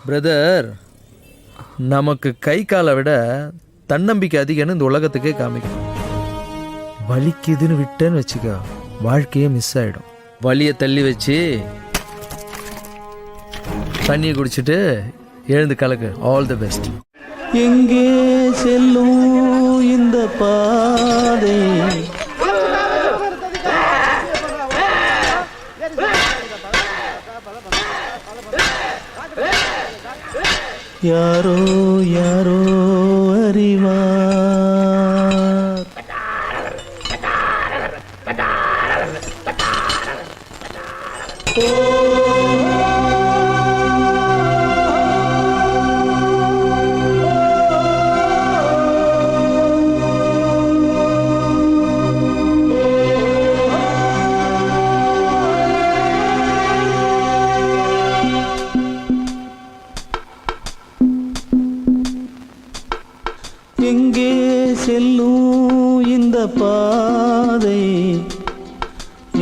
Brother, நமக்கு கை காலை விட தன்னம்பிக்கை அதிகம்னு இந்த உலகத்துக்கே காமிக்கணும். வலிக்குதுன்னு விட்டேன்னு வச்சுக்க, வாழ்க்கையே மிஸ் ஆயிடும். வலியை தள்ளி வச்சு தண்ணியை குடிச்சிட்டு எழுந்து கலக்கு. All the best. எங்கே செல்லும் இந்த பாதை, யாரோ யாரோ அறிவார். எங்கே செல்லும் இந்த பாதை,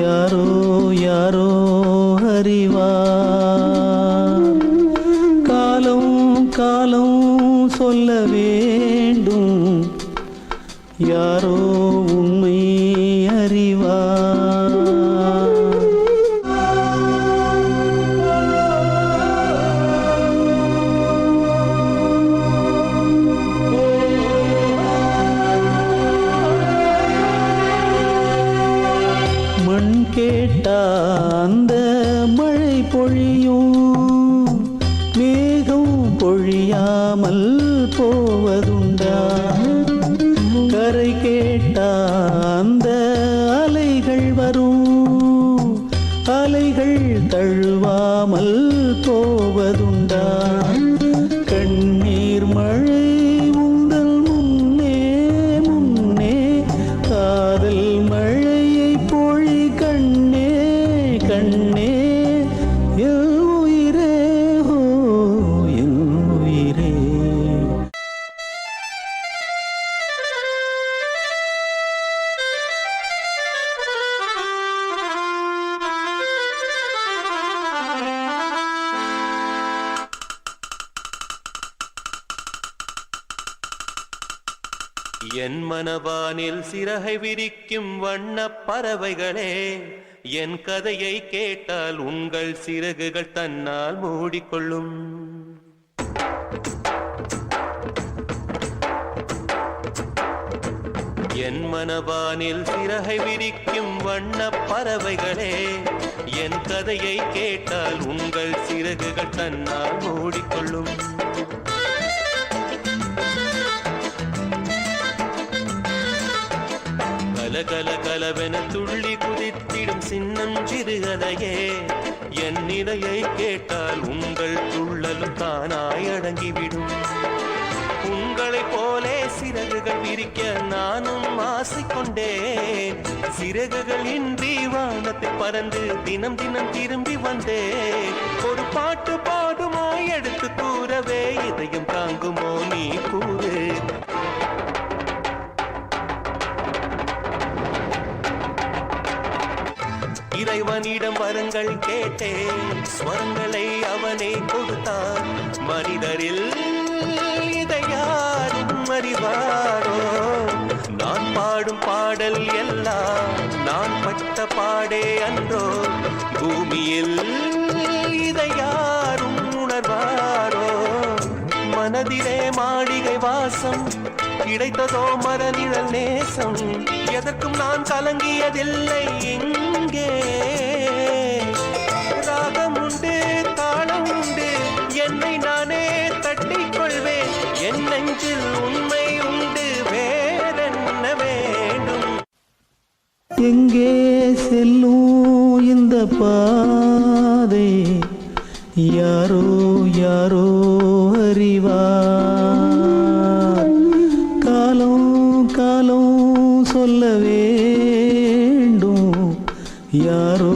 யாரோ யாரோ அறிவார். காலம் காலம் சொல்ல வேண்டும், யாரோ உண்மை அறிவார். மண் கேட்டா அந்த மழை பொழியும், மேகம் பொழியாமல் போவதுண்டா? கரை கேட்டா அந்த அலைகள் வரும், அலைகள் தழுவாமல் போவதுண்டா? கண்ணீர் மழை உங்கள் முன்னே முன்னே, காதல் மழையை பொழி கண்ணே கண்ணே. என் உயிரே ஹோ என் உயிரே. என் மனவானில் சிறகை விரிக்கும் வண்ணப் பறவைகளே, என் கதையை கேட்டால் உங்கள் சிறகுகள் தன்னால் மூடிக்கொள்ளும். என் மனவானில் சிறகை விரிக்கும் வண்ணப் பறவைகளே, என் கதையை கேட்டால் உங்கள் சிறகுகள் தன்னால் மூடிக்கொள்ளும். கல கலவென துள்ளி குதித்திடும் சின்னம் சிறுகதையே, என் நிலையை கேட்டால் உங்கள் துள்ளலும் தானாய் அடங்கிவிடும். உங்களைப் போலே சிறகுகள் விரிக்க நானும் ஆசைக்கொண்டேன். சிறகுகள் இன்றி வானத்தில் பறந்து தினம் தினம் திரும்பி வந்தேன். ஒரு பாட்டு பாடுமோ எடுத்து கூறவே, இதயம் தாங்குமோ நீ கூறு. இறைவனிடம் வரங்கள் கேட்டேன், ஸ்வரங்களை அவனே கொடுத்தான். மனிதரில் இதை யாரும் அறிவாரோ? நான் பாடும் பாடல் எல்லாம் நான் பட்ட பாடே அன்றோ? பூமியில் இதை யாரும் உணர்வாரோ? மனதிலே மாளிகை வாசம், கிடைத்ததோ மரநிழல் நேசம். எதற்கும் நான் கலங்கியதில்லை இங்கே. ராகம் உண்டு, தாளம் உண்டு, என்னை நானே தட்டிக் கொள்வேன். என் நெஞ்சில் உண்மை உண்டு, வேறென்ன வேண்டும்? எங்கே செல்லும் இந்த பாதை, யாரோ யாரோ அறிவார். காலம் காலம் சொல்ல வேண்டும், யாரோ